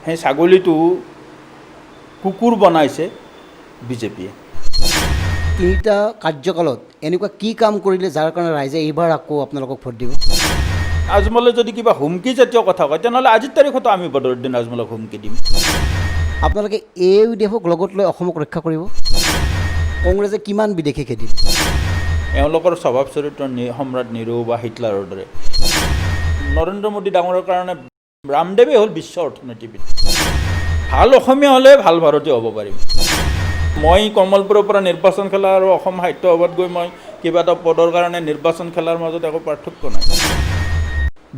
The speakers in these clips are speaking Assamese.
সেই ছাগলীটো কুকুৰ বনাইছে বিজেপিয়ে। তিনিটা কাৰ্যকালত এনেকুৱা কি কাম কৰিলে যাৰ কাৰণে ৰাইজে এইবাৰ আকৌ আপোনালোকক ভোট দিব? আজমলে যদি কিবা হুমকি জাতীয় কথা কয় তেনেহ'লে আজিৰ তাৰিখতো আমি বদৰুদ্দিন আজমলক হুমকি দিম। আপোনালোকে এই বিদেশক লগত লৈ অসমক ৰক্ষা কৰিব? কংগ্ৰেছে কিমান বিদেশী খেদিলে? এওঁলোকৰ স্বভাৱ চৰিত্ৰ সম্ৰাট নিৰু বা হিটলাৰৰ দৰে। নৰেন্দ্ৰ মোদী ডাঙৰৰ কাৰণে ৰামদেৱে হ'ল বিশ্ব অৰ্থনীতিবিদ। ভাল অসমীয়া হ'লে ভাল ভাৰতীয় হ'ব পাৰিম। মই কমলপুৰৰ পৰা নিৰ্বাচন খেলা আৰু অসম সাহিত্য সভাত গৈ মই কিবা এটা পদৰ কাৰণে নিৰ্বাচন খেলাৰ মাজত একো পাৰ্থক্য নাই।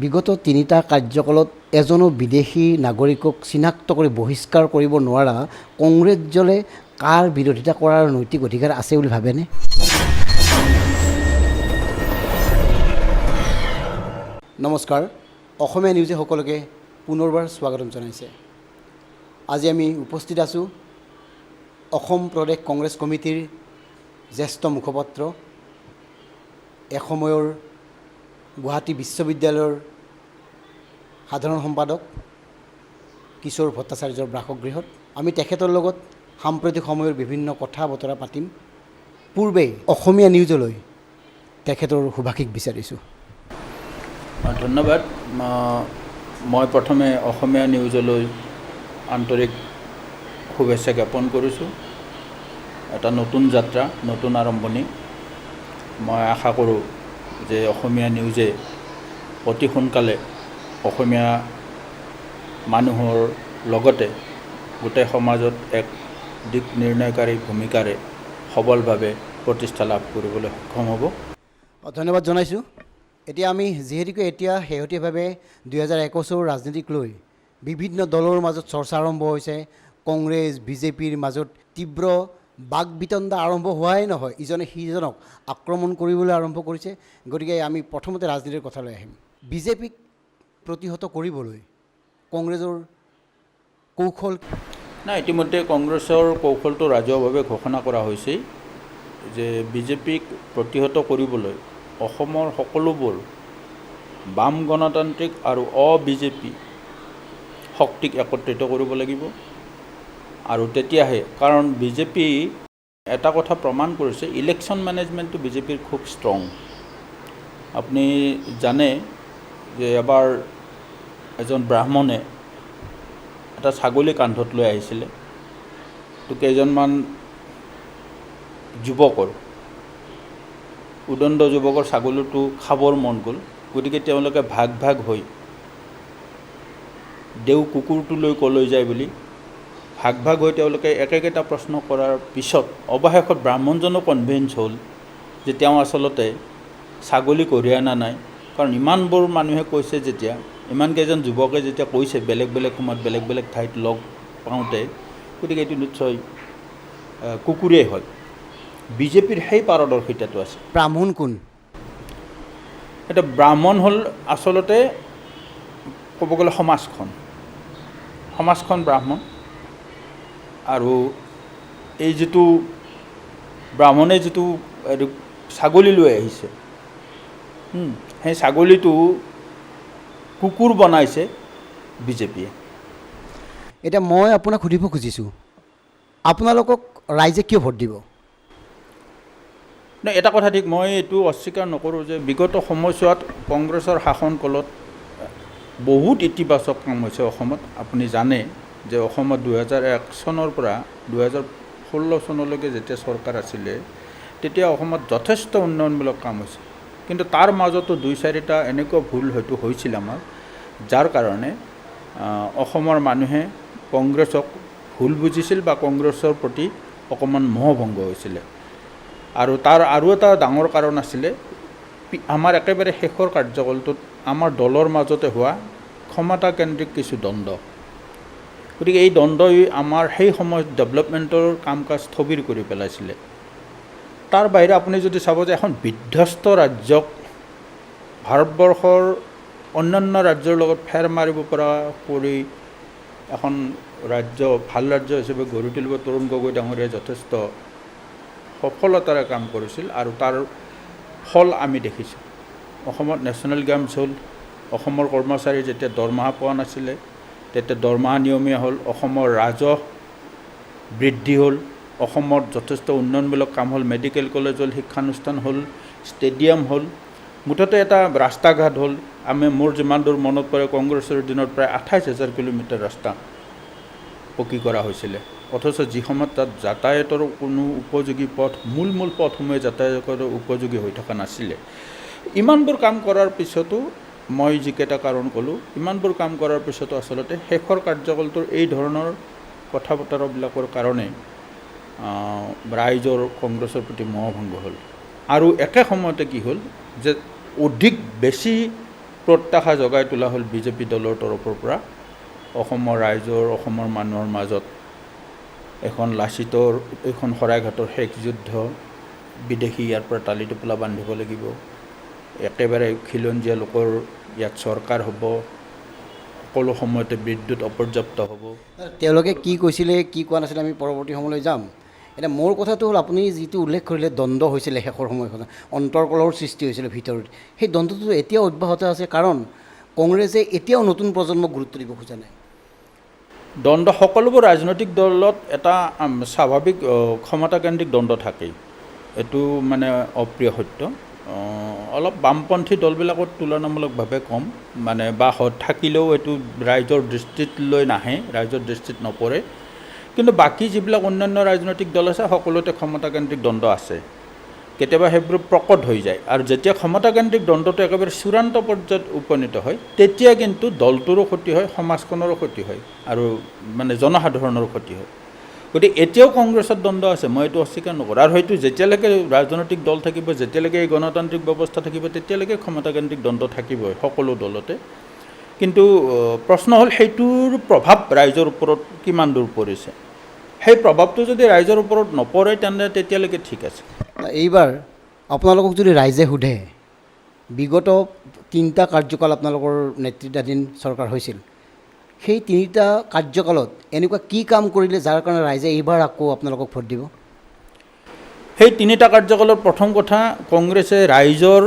বিগত তিনিটা কাৰ্যকালত এজনো বিদেশী নাগৰিকক চিনাক্ত কৰি বহিষ্কাৰ কৰিব নোৱাৰা কংগ্ৰেছ দলে কাৰ বিৰোধিতা কৰাৰ নৈতিক অধিকাৰ আছে বুলি ভাবেনে? নমস্কাৰ, অসমীয়া নিউজে সকলোকে পুনৰবাৰ স্বাগতম জনাইছে। আজি আমি উপস্থিত আছোঁ অসম প্ৰদেশ কংগ্ৰেছ কমিটিৰ জ্যেষ্ঠ মুখপাত্ৰ, এসময়ৰ গুৱাহাটী বিশ্ববিদ্যালয়ৰ সাধাৰণ সম্পাদক কিশোৰ ভট্টাচাৰ্যৰ বাসগৃহত। আমি তেখেতৰ লগত সাম্প্ৰতিক সময়ৰ বিভিন্ন কথা বতৰা পাতিম। পূৰ্বেই অসমীয়া নিউজলৈ তেখেতৰ শুভাশীষ বিচাৰিছোঁ। ধন্যবাদ। মই প্ৰথমে অসমীয়া নিউজলৈ আন্তৰিক শুভেচ্ছা জ্ঞাপন কৰিছোঁ। এটা নতুন যাত্ৰা, নতুন আৰম্ভণি। মই আশা কৰোঁ যে অসমীয়া নিউজে অতি সোনকালে অসমীয়া মানুহৰ লগতে গোটেই সমাজত এক দিক নিৰ্ণয়কাৰী ভূমিকাৰে সবলভাৱে প্ৰতিষ্ঠা লাভ কৰিবলৈ সক্ষম হ'ব। ধন্যবাদ জনাইছোঁ। এতিয়া আমি যিহেতুকে এতিয়া শেহতীয়াভাৱে 2021 ৰাজনীতিক লৈ বিভিন্ন দলৰ মাজত চৰ্চা আৰম্ভ হৈছে। কংগ্ৰেছ বিজেপিৰ মাজত তীব্ৰ বাক বিতণ্ডা আৰম্ভ হোৱাই নহয়, ইজনে সিজনক আক্ৰমণ কৰিবলৈ আৰম্ভ কৰিছে। গতিকে আমি প্ৰথমতে ৰাজনীতিৰ কথালৈ আহিম। বিজেপিক প্ৰতিহত কৰিবলৈ কংগ্ৰেছৰ কৌশল নাই, ইতিমধ্যে কংগ্ৰেছৰ কৌশলটো ৰাজহুৱাভাৱে ঘোষণা কৰা হৈছেই যে বিজেপিক প্ৰতিহত কৰিবলৈ অসমৰ সকলোবোৰ বাম গণতান্ত্ৰিক আৰু অ-বিজেপি শক্তিক একত্ৰিত কৰিব লাগিব। আৰু তেতিয়াহে, কাৰণ বিজেপি এটা কথা প্ৰমাণ কৰিছে, ইলেকশ্যন মেনেজমেণ্টটো বিজেপিৰ খুব ষ্ট্ৰং। আপুনি জানে যে এবাৰ এজন ব্ৰাহ্মণে এটা ছাগলী কান্ধত লৈ আহিছিলে। তো কেইজনমান যুৱকৰ, উদণ্ড যুৱকৰ ছাগলীটো খাবৰ মন গ'ল। গতিকে তেওঁলোকে ভাগ ভাগ হৈ দেও কুকুৰটোলৈ ক'লৈ যায় বুলি ভাগ ভাগ হৈ তেওঁলোকে একেটা প্ৰশ্ন কৰাৰ পিছত অৱশেষত ব্ৰাহ্মণজনো কনভিন্স হ'ল যে তেওঁ আচলতে ছাগলী কঢ়িয়াই অনা নাই। কাৰণ ইমানবোৰ মানুহে কৈছে যেতিয়া, ইমানকেইজন যুৱকে যেতিয়া কৈছে বেলেগ বেলেগ সময়ত বেলেগ বেলেগ ঠাইত লগ পাওঁতে, গতিকে এইটো নিশ্চয় কুকুৰেই হয়। বিজেপিৰ সেই পাৰদৰ্শিতাটো আছে। ব্ৰাহ্মণ কোন? এটা ব্ৰাহ্মণ হ'ল আচলতে ক'ব গ'লে সমাজখন ব্ৰাহ্মণ। আৰু এই যিটো ব্ৰাহ্মণে যিটো ছাগলী লৈ আহিছে, সেই ছাগলীটো কুকুৰ বনাইছে বিজেপিয়ে। এতিয়া মই আপোনাক সুধিব খুজিছোঁ, আপোনালোকক ৰাইজে কিয় ভোট দিব? নাই, এটা কথা ঠিক, মই এইটো অস্বীকাৰ নকৰোঁ যে বিগত সময়ছোৱাত কংগ্ৰেছৰ শাসন কালত বহুত ইতিবাচক কাম হৈছে অসমত। আপুনি জানে যে অসমত 2001 চনৰ পৰা 2016 চনলৈকে যেতিয়া চৰকাৰ আছিলে, তেতিয়া অসমত যথেষ্ট উন্নয়নমূলক কাম হৈছে। কিন্তু তাৰ মাজতো 2-4টা এনেকুৱা ভুল হয়তো হৈছিল আমাৰ, যাৰ কাৰণে অসমৰ মানুহে কংগ্ৰেছক ভুল বুজিছিল বা কংগ্ৰেছৰ প্ৰতি অকণমান মোহভংগ হৈছিলে। আৰু তাৰ আৰু এটা ডাঙৰ কাৰণ আছিলে আমাৰ একেবাৰে শেষৰ কাৰ্যকালটোত আমাৰ দলৰ মাজতে হোৱা ক্ষমতাকেন্দ্ৰিক কিছু দ্বন্দ্ব। গতিকে এই দ্বন্দ্বই আমাৰ সেই সময়ত ডেভেলপমেণ্টৰ কাম কাজ স্থবিৰ কৰি পেলাইছিলে। তাৰ বাহিৰে আপুনি যদি চাব যে এখন বিধ্বস্ত ৰাজ্যক ভাৰতবৰ্ষৰ অন্যান্য ৰাজ্যৰ লগত ফেৰ মাৰিব পৰা কৰি এখন ৰাজ্য, ভাল ৰাজ্য হিচাপে গঢ়ি তুলিব তৰুণ গগৈ ডাঙৰীয়াই যথেষ্ট সফলতাৰে কাম কৰিছিল। আৰু তাৰ ফল আমি দেখিছোঁ। অসমত নেশ্যনেল গেমছ হ'ল, অসমৰ কৰ্মচাৰী যেতিয়া দৰমহা পোৱা নাছিলে, তেতিয়া দৰমহা নিয়মীয়া হ'ল, অসমৰ ৰাজহ বৃদ্ধি হ'ল, অসমত যথেষ্ট উন্নয়নমূলক কাম হ'ল, মেডিকেল কলেজ হ'ল, শিক্ষানুষ্ঠান হ'ল, ষ্টেডিয়াম হ'ল, মুঠতে এটা ৰাস্তা ঘাট হ'ল। মোৰ যিমান দূৰ মনত পৰে কংগ্ৰেছৰ দিনত প্ৰায় 28,000 কিলোমিটাৰ ৰাস্তা পকী কৰা হৈছিলে, অথচ যি সময়ত তাত যাতায়াতৰ কোনো উপযোগী পথ মূল পথসমূহে যাতায়াতৰ উপযোগী হৈ থকা নাছিলে। ইমানবোৰ কাম কৰাৰ পিছতো মই যিকেইটা কাৰণ ক'লোঁ, ইমানবোৰ কাম কৰাৰ পিছতো আচলতে শেষৰ কাৰ্যকালটোৰ এই ধৰণৰ কথা বতৰাবিলাকৰ কাৰণে ৰাইজৰ কংগ্ৰেছৰ প্ৰতি মোহভংগ হ'ল। আৰু একে সময়তে কি হ'ল যে অধিক বেছি প্ৰত্যাশা জগাই তোলা হ'ল বিজেপি দলৰ তৰফৰ পৰা অসমৰ ৰাইজৰ, অসমৰ মানুহৰ মাজত এখন লাচিতৰ, এখন শৰাইঘাটৰ শেষ যুদ্ধ, বিদেশী ইয়াৰ পৰা টালি টোপোলা বান্ধিব লাগিব, একেবাৰে খিলঞ্জীয়া লোকৰ ইয়াত চৰকাৰ হ'ব, সকলো সময়তে বিদ্যুৎ অপৰ্যাপ্ত হ'ব। তেওঁলোকে কি কৈছিলে কি কোৱা নাছিলে আমি পৰৱৰ্তী সময়লৈ যাম। এতিয়া মোৰ কথাটো হ'ল আপুনি যিটো উল্লেখ কৰিলে দ্বন্দ্ব হৈছিলে শেষৰ সময়খনত, অন্তৰ্কলহৰ সৃষ্টি হৈছিলে ভিতৰত, সেই দ্বন্দ্বটো এতিয়াও অব্যাহত আছে, কাৰণ কংগ্ৰেছে এতিয়াও নতুন প্ৰজন্মক গুৰুত্ব দিব খোজা নাই। দ্বন্দ্ব সকলোবোৰ ৰাজনৈতিক দলত এটা স্বাভাৱিক ক্ষমতাকেন্দ্ৰিক দ্বন্দ্ব থাকেই, এইটো মানে অপ্ৰিয় সত্য। অলপ বামপন্থী দলবিলাকত তুলনামূলকভাৱে কম, মানে বা থাকিলেও এইটো ৰাইজৰ দৃষ্টিত লৈ নাহে, ৰাইজৰ দৃষ্টিত নপৰে। কিন্তু বাকী যিবিলাক অন্যান্য ৰাজনৈতিক দল আছে সকলোতে ক্ষমতাকেন্দ্ৰিক দ্বন্দ্ব আছে। কেতিয়াবা সেইবোৰ প্ৰকট হৈ যায়, আৰু যেতিয়া ক্ষমতাকেন্দ্ৰিক দ্বন্দ্বটো একেবাৰে চূড়ান্ত পৰ্যায়ত উপনীত হয় তেতিয়া কিন্তু দলটোৰো ক্ষতি হয়, সমাজখনৰো ক্ষতি হয়, আৰু মানে জনসাধাৰণৰো ক্ষতি হয়। গতিকে এতিয়াও কংগ্ৰেছত দ্বন্দ্ব আছে, মই এইটো অস্বীকাৰ নকৰোঁ। আৰু হয়তো যেতিয়ালৈকে ৰাজনৈতিক দল থাকিব, যেতিয়ালৈকে এই গণতান্ত্ৰিক ব্যৱস্থা থাকিব, তেতিয়ালৈকে ক্ষমতাকেন্দ্ৰিক দ্বন্দ্ব থাকিবই সকলো দলতে। কিন্তু প্ৰশ্ন হ'ল সেইটোৰ প্ৰভাৱ ৰাইজৰ ওপৰত কিমান দূৰ পৰিছে। সেই প্ৰভাৱটো যদি ৰাইজৰ ওপৰত নপৰে তেতিয়ালৈকে ঠিক আছে। এইবাৰ আপোনালোকক যদি ৰাইজে সোধে, বিগত 3টা কাৰ্যকাল আপোনালোকৰ নেতৃত্বাধীন চৰকাৰ হৈছিল, সেই 3টা কাৰ্যকালত এনেকুৱা কি কাম কৰিলে যাৰ কাৰণে ৰাইজে এইবাৰ আকৌ আপোনালোকক ভোট দিব? সেই 3টা কাৰ্যকালৰ প্ৰথম কথা, কংগ্ৰেছে ৰাইজৰ,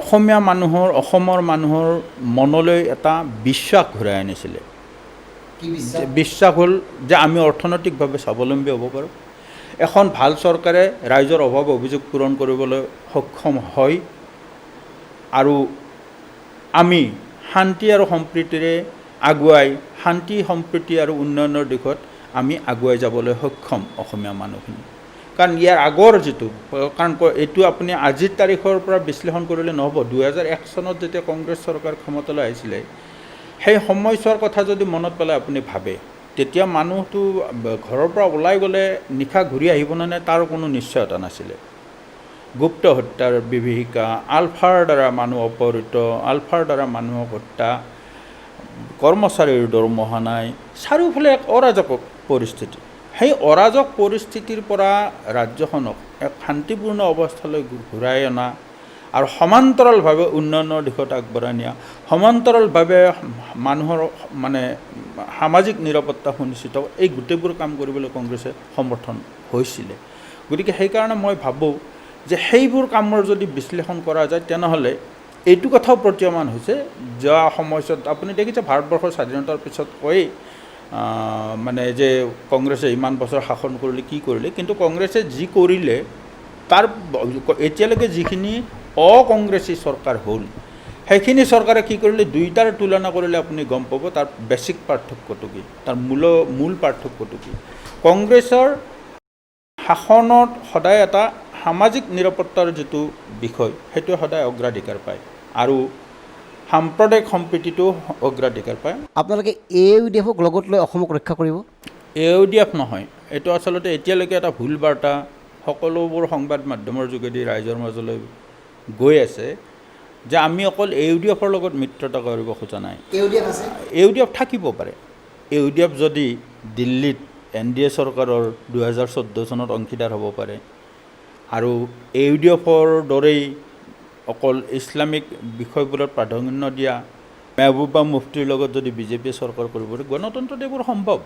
অসমীয়া মানুহৰ, অসমৰ মানুহৰ মনলৈ এটা বিশ্বাস ঘূৰাই আনিছিলে। বিশ্বাস হ'ল যে আমি অৰ্থনৈতিকভাৱে স্বাৱলম্বী হ'ব পাৰোঁ, এখন ভাল চৰকাৰে ৰাইজৰ অভাৱ অভিযোগ পূৰণ কৰিবলৈ সক্ষম হয়, আৰু আমি শান্তি আৰু সম্প্ৰীতিৰে আগুৱাই শান্তি সম্প্ৰীতি আৰু উন্নয়নৰ দিশত আমি আগুৱাই যাবলৈ সক্ষম অসমীয়া মানুহখিনি। কাৰণ ইয়াৰ আগৰ যিটো, কাৰণ এইটো আপুনি আজিৰ তাৰিখৰ পৰা বিশ্লেষণ কৰিলে নহ'ব। 2001 চনত যেতিয়া কংগ্ৰেছ চৰকাৰ ক্ষমতালৈ আহিছিলে, সেই সময়ছোৱাৰ কথা যদি মনত পেলাই আপুনি ভাবে, তেতিয়া মানুহটো ঘৰৰ পৰা ওলাই গ'লে নিশা ঘূৰি আহিবনে নাই তাৰ কোনো নিশ্চয়তা নাছিলে। গুপ্ত হত্যাৰ বিভীষিকা, আলফাৰ দ্বাৰা মানুহ অপহৃত, আলফাৰ দ্বাৰা মানুহক হত্যা, কৰ্মচাৰীৰ দৰমহা নাই, চাৰিওফালে এক অৰাজক পৰিস্থিতি। সেই অৰাজক পৰিস্থিতিৰ পৰা ৰাজ্যখনক এক শান্তিপূৰ্ণ অৱস্থালৈ ঘূৰাই অনা, আৰু সমান্তৰালভাৱে উন্নয়নৰ দিশত আগবঢ়াই নিয়া, সমান্তৰালভাৱে মানুহৰ মানে সামাজিক নিৰাপত্তা সুনিশ্চিত, এই গোটেইবোৰ কাম কৰিবলৈ কংগ্ৰেছে সমৰ্থন হৈছিলে। গতিকে সেইকাৰণে মই ভাবোঁ যে সেইবোৰ কামৰ যদি বিশ্লেষণ কৰা যায় তেনেহ'লে এইটো কথাও প্ৰতীয়মান হৈছে, যোৱা সময়ছোৱাত আপুনি দেখিছে ভাৰতবৰ্ষৰ স্বাধীনতাৰ পিছত কয়েই মানে যে কংগ্ৰেছে ইমান বছৰ শাসন কৰিলে, কি কৰিলে, কিন্তু কংগ্ৰেছে যি কৰিলে তাৰ এতিয়ালৈকে যিখিনি অকংগ্ৰেছী চৰকাৰ হ'ল, সেইখিনি চৰকাৰে কি কৰিলে, দুয়োটাৰ তুলনা কৰিলে আপুনি গম পাব তাৰ বেছিক পাৰ্থক্যটো কি, তাৰ মূল পাৰ্থক্যটো কি। কংগ্ৰেছৰ শাসনত সদায় এটা সামাজিক নিৰাপত্তাৰ যিটো বিষয়, সেইটো সদায় অগ্ৰাধিকাৰ পায়, আৰু সাম্প্ৰদায়িক সম্প্ৰীতিটো অগ্ৰাধিকাৰ পায়। আপোনালোকে AUDF-ক লগত লৈ অসমক ৰক্ষা কৰিব? AUDF নহয়, এইটো আচলতে এতিয়ালৈকে এটা ভুল বাৰ্তা সকলোবোৰ সংবাদ মাধ্যমৰ যোগেদি ৰাইজৰ মাজলৈ গৈ আছে যে আমি অকল AUDF-ৰ লগত মিত্ৰতা কৰিব খোজা নাই। AUDF থাকিব পাৰে। AUDF যদি দিল্লীত NDA চৰকাৰৰ 2014 চনত অংশীদাৰ হ'ব পাৰে, আৰু AUDF-ৰ দৰেই অকল ইছলামিক বিষয়বোৰত প্ৰাধান্য দিয়া মেহবুবা মুফতিৰ লগত যদি বিজেপিয়ে চৰকাৰ কৰিব পাৰে, গণতন্ত্ৰত এইবোৰ সম্ভৱ।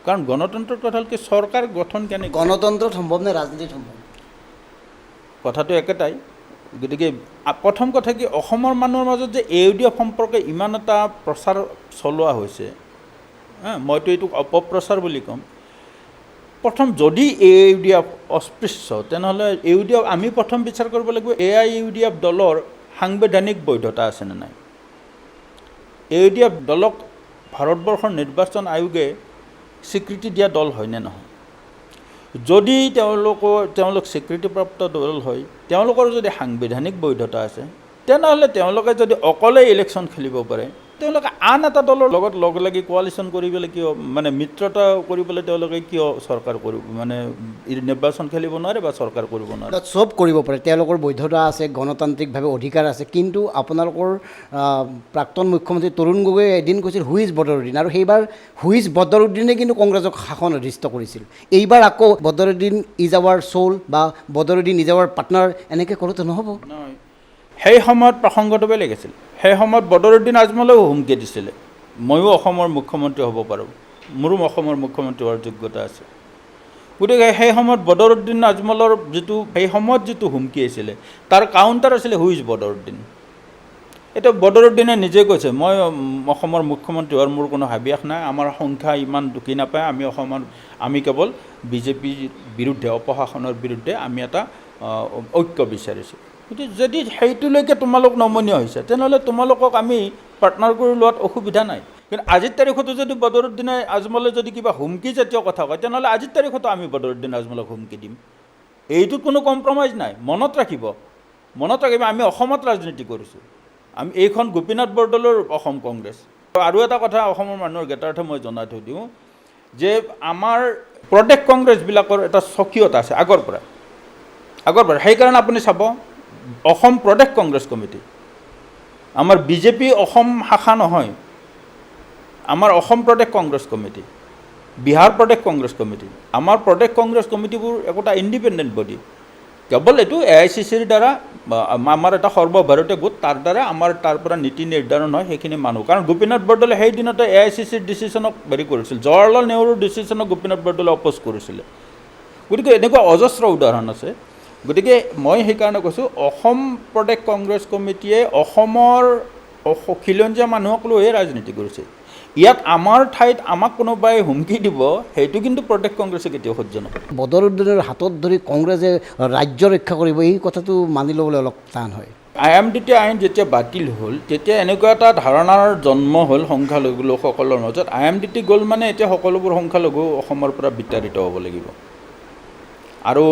কাৰণ গণতন্ত্ৰৰ কথা হ'ল কি, চৰকাৰ গঠন কেনেকৈ, গণতন্ত্ৰত সম্ভৱ নে ৰাজনীতিত সম্ভৱ? কথাটো একেটাই। গতিকে প্ৰথম কথা কি অসমৰ মানুহৰ মাজত যে AUDF সম্পৰ্কে ইমান এটা প্ৰচাৰ চলোৱা হৈছে, মইতো এইটোক অপপ্ৰচাৰ বুলি ক'ম। প্ৰথম যদি AUDF অস্পৃশ্য তেনেহ'লে AUDF আমি প্ৰথম বিচাৰ কৰিব লাগিব AUDF দলৰ সাংবিধানিক বৈধতা আছেনে নাই। AUDF দলক ভাৰতবৰ্ষৰ নিৰ্বাচন আয়োগে স্বীকৃতি দিয়া দল হয়নে নহয়। যদি তেওঁলোক স্বীকৃতিপ্ৰাপ্ত দল হয়, তেওঁলোকৰ যদি সাংবিধানিক বৈধতা আছে, তেনেহ'লে তেওঁলোকে যদি অকলে ইলেকশ্যন খেলিব পাৰে, তেওঁলোকে আন এটা দলৰ লগত লগ লাগি কোৱালিশ্যন কৰিবলৈ কিয় মানে মিত্ৰতা কৰিবলৈ তেওঁলোকে কিয় চৰকাৰ কৰিব মানে নিৰ্বাচন খেলিব নোৱাৰে বা চৰকাৰ কৰিব নোৱাৰে। চব কৰিব পাৰে, তেওঁলোকৰ বৈধতা আছে, গণতান্ত্ৰিকভাৱে অধিকাৰ আছে, কিন্তু আপোনালোকৰ প্ৰাক্তন মুখ্যমন্ত্ৰী তৰুণ গগৈয়ে এদিন কৈছিল হু ইজ বদৰুদ্দিন, আৰু সেইবাৰ হু ইজ বদৰুদ্দিনে কিন্তু কংগ্ৰেছক শাসন অধিষ্ঠ কৰিছিল। এইবাৰ আকৌ বদৰুদ্দিন ইজ আৱাৰ চ'ল বা বদৰুদ্দিন ইজ আৱাৰ পাৰ্টনাৰ এনেকৈ ক'লেতো নহ'ব। নহয়, সেই সময়ত প্ৰসংগটো বেলেগ আছিল। সেই সময়ত বদৰুদ্দিন আজমলেও হুমকি দিছিলে ময়ো অসমৰ মুখ্যমন্ত্ৰী হ'ব পাৰোঁ, মোৰো অসমৰ মুখ্যমন্ত্ৰী হোৱাৰ যোগ্যতা আছে। গতিকে সেই সময়ত বদৰুদ্দিন আজমলৰ সেই সময়ত যিটো হুমকি আছিলে তাৰ কাউণ্টাৰ আছিলে হু ইজ বদৰুদ্দিন। এতিয়া বদৰুদ্দিনে নিজে কৈছে মই অসমৰ মুখ্যমন্ত্ৰী হোৱাৰ মোৰ কোনো হাবিয়াস নাই, আমাৰ সংখ্যা ইমান ঢুকি নাপায়, আমি কেৱল বিজেপিৰ বিৰুদ্ধে অপশাসনৰ বিৰুদ্ধে আমি এটা ঐক্য বিচাৰিছোঁ। গতিকে যদি সেইটোলৈকে তোমালোক নমনীয় হৈছে তেনেহ'লে তোমালোকক আমি পাৰ্টনাৰ কৰি লোৱাত অসুবিধা নাই। কিন্তু আজিৰ তাৰিখতো যদি বদৰুদ্দিনে আজমলে যদি কিবা হুমকি জাতীয় কথা কয় তেনেহ'লে আজিৰ তাৰিখতো আমি বদৰুদ্দিন আজমলক হুমকি দিম, এইটোত কোনো কম্প্ৰমাইজ নাই। মনত ৰাখিব আমি অসমত ৰাজনীতি কৰিছোঁ, আমি এইখন গোপীনাথ বৰদলৈৰ অসম কংগ্ৰেছ। আৰু এটা কথা অসমৰ মানুহৰ জ্ঞাতাৰ্থে মই জনাই থৈ দিওঁ যে আমাৰ প্ৰদেশ কংগ্ৰেছবিলাকৰ এটা স্বকীয়তা আছে আগৰ পৰা। সেইকাৰণে আপুনি চাব অসম প্ৰদেশ কংগ্ৰেছ কমিটি, আমাৰ বিজেপি অসম শাখা নহয়, আমাৰ অসম প্ৰদেশ কংগ্ৰেছ কমিটি, বিহাৰ প্ৰদেশ কংগ্ৰেছ কমিটি, আমাৰ প্ৰদেশ কংগ্ৰেছ কমিটিবোৰ একোটা ইণ্ডিপেণ্ডেণ্ট বডি। কেৱল এইটো AICCৰ দ্বাৰা আমাৰ এটা সৰ্বভাৰতীয় গোট, তাৰ দ্বাৰা আমাৰ তাৰ পৰা নীতি নিৰ্ধাৰণ হয় সেইখিনি মানুহ। কাৰণ গোপীনাথ বৰদলৈ সেই দিনতে AICCৰ ডিচিশ্যনক হেৰি কৰিছিল, জৱাহৰলাল নেহৰুৰ ডিচিশ্যনক গোপীনাথ বৰদলৈ অপ'জ কৰিছিলে। গতিকে এনেকুৱা অজস্ৰ উদাহৰণ আছে। গতিকে মই সেইকাৰণে কৈছোঁ অসম প্ৰদেশ কংগ্ৰেছ কমিটিয়ে অসমৰ খিলঞ্জীয়া মানুহক লৈহে ৰাজনীতি কৰিছে। ইয়াত আমাৰ ঠাইত আমাক কোনোবাই হুমকি দিব সেইটো কিন্তু প্ৰদেশ কংগ্ৰেছে কেতিয়াও সহ্য নকৰে। বদৰুদ্দিনৰ হাতত ধৰি কংগ্ৰেছে ৰাজ্য ৰক্ষা কৰিব এই কথাটো মানি ল'বলৈ অলপ টান হয়। IMDT আইন যেতিয়া বাতিল হ'ল তেতিয়া এনেকুৱা এটা ধাৰণাৰ জন্ম হ'ল সংখ্যালঘু লোকসকলৰ মাজত, IMDT গ'ল মানে এতিয়া সকলোবোৰ সংখ্যালঘু অসমৰ পৰা বিতাড়িত হ'ব লাগিব। আৰু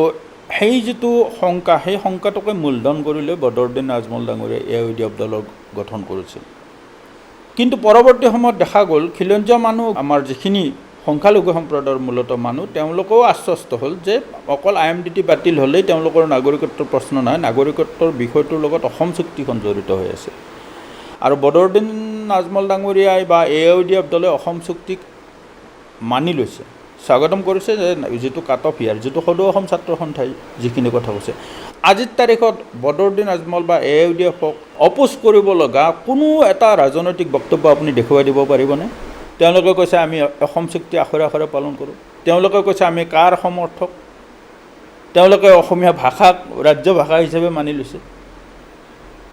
সেই যিটো শংকা, সেই শংকাটোকে মূলধন কৰি লৈ বদৰুদ্দিন আজমল ডাঙৰীয়াই AUDF দলৰ গঠন কৰিছিল। কিন্তু পৰৱৰ্তী সময়ত দেখা গ'ল খিলঞ্জীয়া মানুহ, আমাৰ যিখিনি সংখ্যালঘু সম্প্ৰদায়ৰ মূলতঃ মানুহ, তেওঁলোকেও আশ্বস্ত হ'ল যে অকল IMDT বাতিল হ'লেই তেওঁলোকৰ নাগৰিকত্বৰ প্ৰশ্ন নাই, নাগৰিকত্বৰ বিষয়টোৰ লগত অসম চুক্তিখন জড়িত হৈ আছে। আৰু বদৰুদ্দিন আজমল ডাঙৰীয়াই বা AUDF দলে অসম চুক্তিক মানি লৈছে, স্বাগতম কৰিছে যে যিটো কাট অফ ইয়াৰ, যিটো সদৌ অসম ছাত্ৰ সন্থাই যিখিনি কথা কৈছে। আজিৰ তাৰিখত বদৰুদ্দিন আজমল বা AUDFক অপ'জ কৰিব লগা কোনো এটা ৰাজনৈতিক বক্তব্য আপুনি দেখুৱাই দিব পাৰিবনে? তেওঁলোকে কৈছে আমি অসম চুক্তি আখৰে আখৰে পালন কৰোঁ, তেওঁলোকে কৈছে আমি কাৰ সমৰ্থক, তেওঁলোকে অসমীয়া ভাষাক ৰাজ্য ভাষা হিচাপে মানি লৈছে।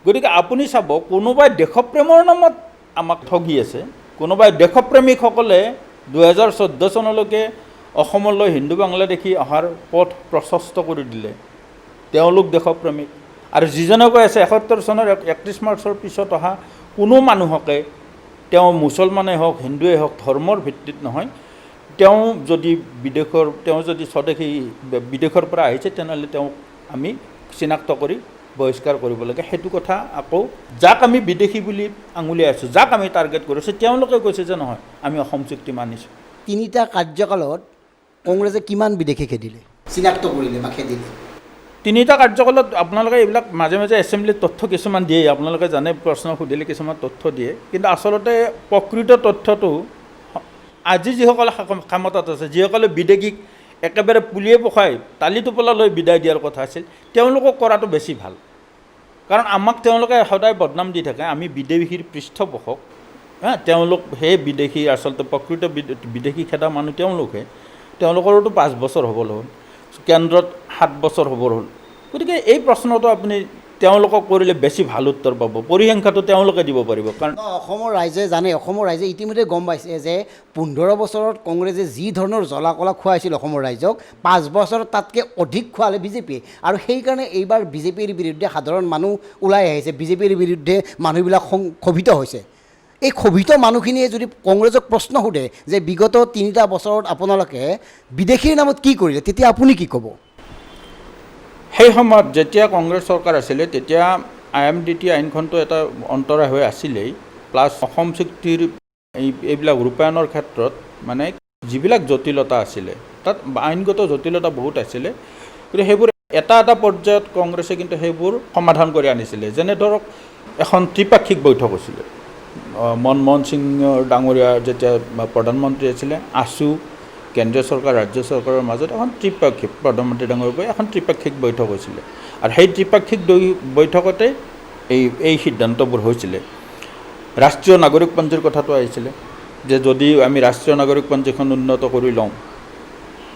গতিকে আপুনি চাব কোনোবাই দেশপ্ৰেমৰ নামত আমাক ঠগি আছে, কোনোবাই দেশপ্ৰেমিকসকলে 2014 চনলৈকে অসমলৈ হিন্দু বাংলাদেশী অহাৰ পথ প্ৰশস্ত কৰি দিলে, তেওঁলোক দেশপ্ৰেমিক। আৰু যিজনে কৈ আছে 71 চনৰ 31 মাৰ্চৰ পিছত অহা কোনো মানুহকে, তেওঁ মুছলমানেই হওক হিন্দুৱেই হওক, ধৰ্মৰ ভিত্তিত নহয়, তেওঁ যদি স্বদেশী বিদেশৰ পৰা আহিছে তেনেহ'লে তেওঁক আমি চিনাক্ত কৰি বহিষ্কাৰ কৰিব লাগে। সেইটো কথা আকৌ যাক আমি বিদেশী বুলি আঙুলিয়াই আছোঁ, যাক আমি টাৰ্গেট কৰিছোঁ, তেওঁলোকে কৈছে যে নহয় আমি অসম চুক্তি মানিছোঁ। 3টা কাৰ্যকালত কংগ্ৰেছে কিমান বিদেশী খেদিলে, চিনাক্ত কৰিলে বা খেদিলে? 3টা কাৰ্যকালত আপোনালোকে এইবিলাক মাজে মাজে এছেম্বলিত তথ্য কিছুমান দিয়ে, আপোনালোকে জানে, প্ৰশ্ন সুধিলে কিছুমান তথ্য দিয়ে, কিন্তু আচলতে প্ৰকৃত তথ্যটো আজি যিসকলে ক্ষমতাত আছে, যিসকলে বিদেশীক একেবাৰে পুলিয়ে পখাই টালি টোপলা লৈ বিদায় দিয়াৰ কথা আছিল, তেওঁলোকক কৰাটো বেছি ভাল। কাৰণ আমাক তেওঁলোকে সদায় বদনাম দি থাকে, আমি বিদেশীৰ পৃষ্ঠপোষক। তেওঁলোক সেই বিদেশী, আচলতে প্ৰকৃত বিদেশী খেদা মানুহ তেওঁলোকৰোতো 5 বছৰ হ'ব হ'ল, কেন্দ্ৰত 7 বছৰ হ'ব হ'ল। গতিকে এই প্ৰশ্নটো আপুনি তেওঁলোকক কৰিলে বেছি ভাল উত্তৰ পাব, পৰিসংখ্যাটো তেওঁলোকে দিব পাৰিব। কাৰণ অসমৰ ৰাইজে জানে, অসমৰ ৰাইজে ইতিমধ্যে গম পাইছে যে 15 বছৰত কংগ্ৰেছে যি ধৰণৰ জ্বলা কলা খুৱাইছিল অসমৰ ৰাইজক, 5 বছৰত তাতকৈ অধিক খুৱালে বিজেপিয়ে। আৰু সেইকাৰণে এইবাৰ বিজেপিৰ বিৰুদ্ধে সাধাৰণ মানুহ ওলাই আহিছে, বিজেপিৰ বিৰুদ্ধে মানুহবিলাক ক্ষোভিত হৈছে। এই ক্ষোভিত মানুহখিনিয়ে যদি কংগ্ৰেছক প্ৰশ্ন সোধে যে বিগত 3টা বছৰত আপোনালোকে বিদেশীৰ নামত কি কৰিলে, তেতিয়া আপুনি কি ক'ব? সেই সময়ত যেতিয়া কংগ্ৰেছ চৰকাৰ আছিলে তেতিয়া IMDT আইনখনটো এটা অন্তৰায় হৈ আছিলেই, প্লাছ অসম চুক্তিৰ এইবিলাক ৰূপায়ণৰ ক্ষেত্ৰত মানে যিবিলাক জটিলতা আছিলে, তাত আইনগত জটিলতা বহুত আছিলে, কিন্তু সেইবোৰ এটা এটা পৰ্যায়ত কংগ্ৰেছে কিন্তু সেইবোৰ সমাধান কৰি আনিছিলে। যেনে ধৰক এখন ত্ৰিপাক্ষিক বৈঠক হৈছিলে, মনমোহন সিং ডাঙৰীয়া যেতিয়া প্ৰধানমন্ত্ৰী আছিলে, আছু কেন্দ্ৰীয় চৰকাৰ ৰাজ্য চৰকাৰৰ মাজত এখন ত্ৰিপাক্ষিক, প্ৰধানমন্ত্ৰী ডাঙৰীয়া এখন ত্ৰিপাক্ষিক বৈঠক হৈছিলে। আৰু সেই ত্ৰিপাক্ষিক বৈঠকতে এই সিদ্ধান্তবোৰ হৈছিলে। ৰাষ্ট্ৰীয় নাগৰিকপঞ্জীৰ কথাটো আহিছিলে যে যদি আমি ৰাষ্ট্ৰীয় নাগৰিকপঞ্জীখন উন্নত কৰি লওঁ,